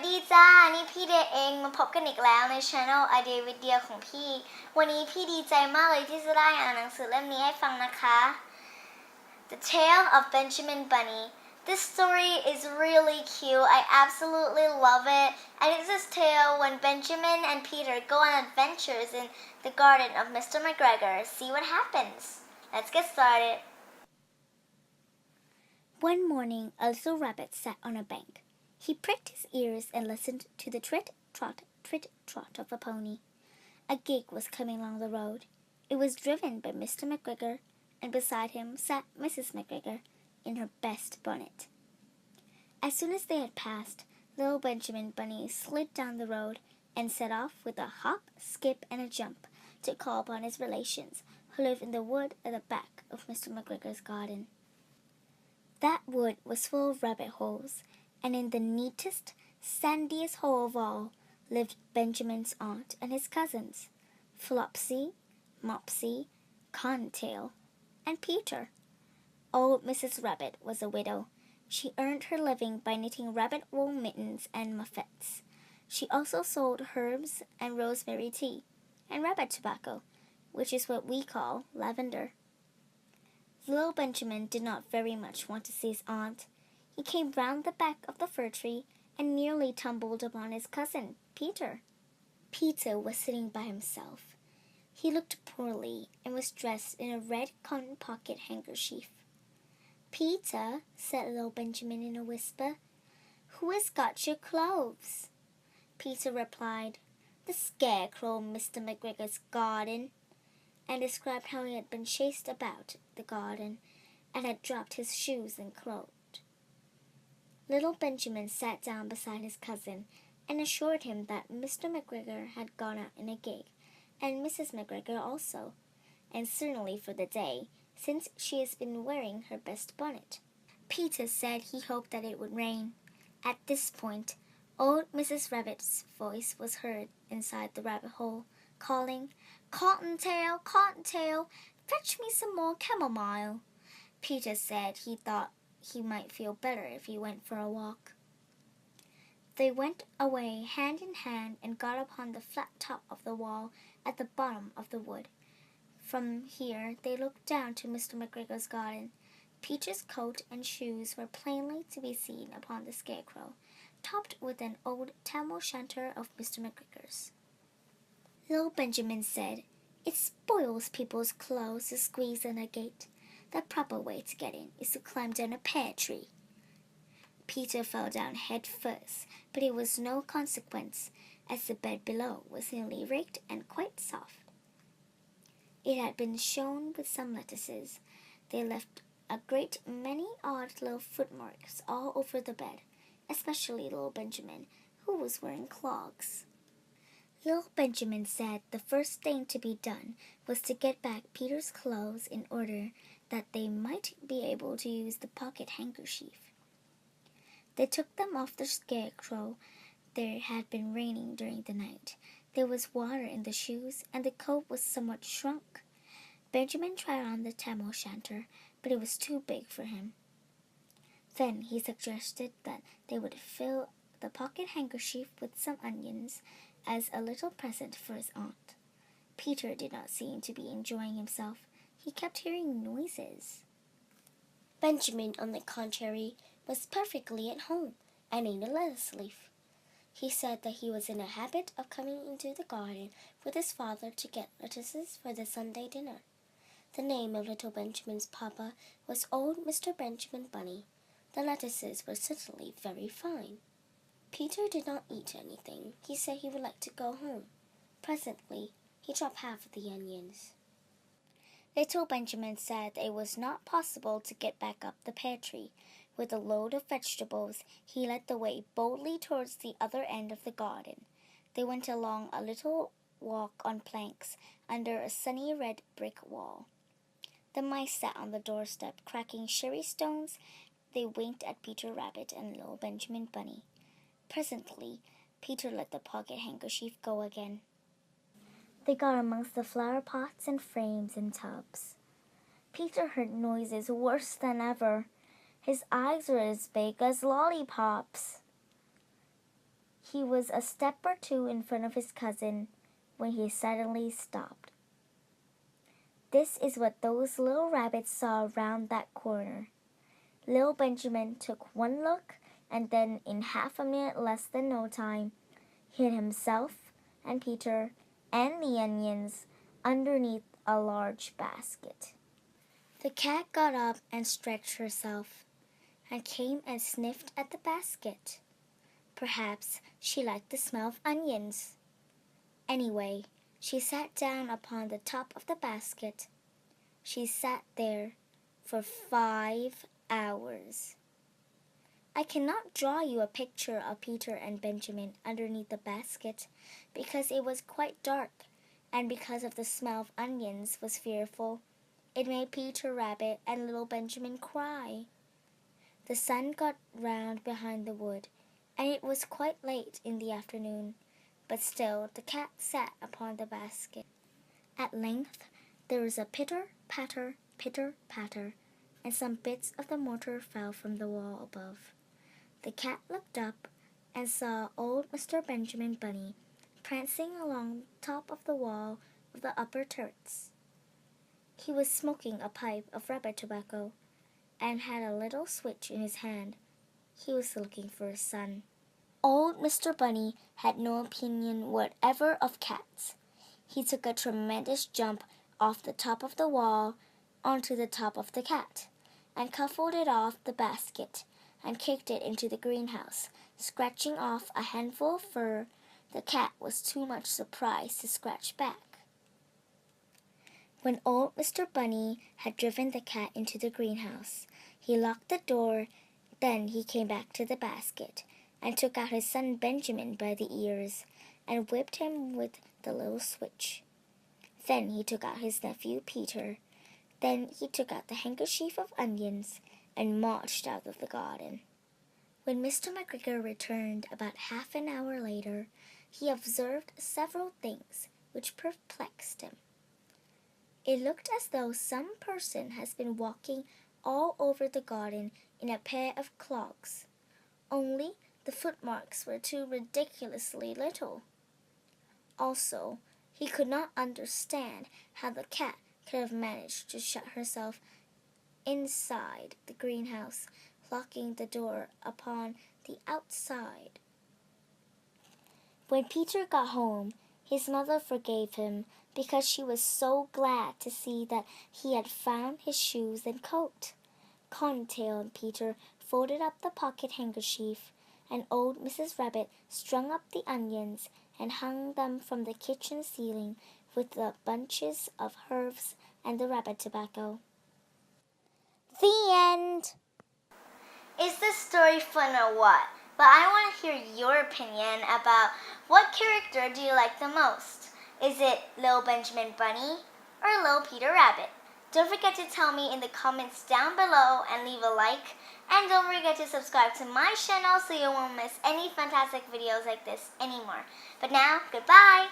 ดีจ้านี่พี่เดย์เองมาพบกันอีกแล้วในช่องไอเดียวิดีโอของพี่วันนี้พี่ดีใจมากเลยที่จะได้อ่านหนังสือเล่มนี้ให้ฟังนะคะ The Tale of Benjamin Bunny. This story is really cute. I absolutely love it. And it's this tale when Benjamin and Peter go on adventures in the garden of Mr. McGregor. See what happens. Let's get started. One morning, a little rabbit sat on a bank. He pricked his ears and listened to the trit-trot of a pony. A gig was coming along the road. It was driven by Mr. McGregor, and beside him sat Mrs. McGregor in her best bonnet. As soon as they had passed, little Benjamin Bunny slid down the road and set off with a hop, skip, and a jump to call upon his relations who lived in the wood at the back of Mr. McGregor's garden. That wood was full of rabbit holes, and in the neatest, sandiest hole of all lived Benjamin's aunt and his cousins, Flopsy, Mopsy, Cottontail, and Peter. Old Mrs. Rabbit was a widow. She earned her living by knitting rabbit wool mittens and muffets. She also sold herbs and rosemary tea, and rabbit tobacco, which is what we call lavender. Little Benjamin did not very much want to see his aunt. He came round the back of the fir tree and nearly tumbled upon his cousin, Peter. Peter was sitting by himself. He looked poorly and was dressed in a red cotton pocket handkerchief. "Peter," said little Benjamin in a whisper, "who has got your clothes?" Peter replied, "The scarecrow in Mr. McGregor's garden," and described how he had been chased about the garden and had dropped his shoes and coat. Little Benjamin sat down beside his cousin and assured him that Mr. McGregor had gone out in a gig, and Mrs. McGregor also, and certainly for the day, since she has been wearing her best bonnet. Peter said he hoped that it would rain. At this point, old Mrs. Rabbit's voice was heard inside the rabbit hole, calling, "Cottontail, Cottontail, fetch me some more chamomile." Peter said he thought he might feel better if he went for a walk. They went away hand in hand and got upon the flat top of the wall at the bottom of the wood. From here they looked down to Mr. McGregor's garden. Peter's coat and shoes were plainly to be seen upon the scarecrow, topped with an old tam-o'-shanter of Mr. McGregor's. Little Benjamin said, "It spoils people's clothes to squeeze in a gate. The proper way to get in is to climb down a pear tree." Peter fell down head first, but it was no consequence, as the bed below was nearly raked and quite soft. It had been shown with some lettuces. They left a great many odd little footmarks all over the bed, especially little Benjamin, who was wearing clogs. Little Benjamin said the first thing to be done was to get back Peter's clothes in order that they might be able to use the pocket handkerchief. They took them off the scarecrow. There had been raining during the night. There was water in the shoes, and the coat was somewhat shrunk. Benjamin tried on the tam-o'-shanter, but it was too big for him. Then he suggested that they would fill the pocket handkerchief with some onions as a little present for his aunt. Peter did not seem to be enjoying himself. He kept hearing noises. Benjamin, on the contrary, was perfectly at home and ate a lettuce leaf. He said that he was in a habit of coming into the garden with his father to get lettuces for the Sunday dinner. The name of little Benjamin's papa was old Mr. Benjamin Bunny. The lettuces were certainly very fine. Peter did not eat anything. He said he would like to go home. Presently, he chopped half of the onions. Little Benjamin said that it was not possible to get back up the pear tree. With a load of vegetables, he led the way boldly towards the other end of the garden. They went along a little walk on planks under a sunny red brick wall. The mice sat on the doorstep, cracking cherry stones. They winked at Peter Rabbit and little Benjamin Bunny. Presently, Peter let the pocket handkerchief go again. They got amongst the flower pots and frames and tubs. Peter heard noises worse than ever. His eyes were as big as lollipops. He was a step or two in front of his cousin when he suddenly stopped. This is what those little rabbits saw round that corner. Little Benjamin took one look, and then in half a minute less than no time, hid himself and Peter and the onions underneath a large basket. The cat got up and stretched herself, and came and sniffed at the basket. Perhaps she liked the smell of onions. Anyway, she sat down upon the top of the basket. She sat there for 5 hours. I cannot draw you a picture of Peter and Benjamin underneath the basket, because it was quite dark, and because of the smell of onions was fearful. It made Peter Rabbit and little Benjamin cry. The sun got round behind the wood, and it was quite late in the afternoon, but still the cat sat upon the basket. At length there was a pitter-patter, pitter-patter, and some bits of the mortar fell from the wall above. The cat looked up and saw old Mr. Benjamin Bunny prancing along the top of the wall of the upper turrets. He was smoking a pipe of rubber tobacco, and had a little switch in his hand. He was looking for his son. Old Mr. Bunny had no opinion whatever of cats. He took a tremendous jump off the top of the wall onto the top of the cat, and cuffled it off the basket, and kicked it into the greenhouse, scratching off a handful of fur. The cat was too much surprised to scratch back. When old Mr. Bunny had driven the cat into the greenhouse, he locked the door. Then he came back to the basket, and took out his son Benjamin by the ears, and whipped him with the little switch. Then he took out his nephew Peter. Then he took out the handkerchief of onions, and marched out of the garden. When Mr. McGregor returned about half an hour later, he observed several things which perplexed him. It looked as though some person has been walking all over the garden in a pair of clogs, only the footmarks were too ridiculously little. Also, he could not understand how the cat could have managed to shut herself inside the greenhouse, locking the door upon the outside. When Peter got home, his mother forgave him, because she was so glad to see that he had found his shoes and coat. Cottontail and Peter folded up the pocket handkerchief, and old Mrs. Rabbit strung up the onions and hung them from the kitchen ceiling with the bunches of herbs and the rabbit tobacco. The end. Is this story fun or what? But I want to hear your opinion about what character do you like the most? Is it Little Benjamin Bunny or Little Peter Rabbit? Don't forget to tell me in the comments down below and leave a like. And don't forget to subscribe to my channel so you won't miss any fantastic videos like this anymore. But now, goodbye!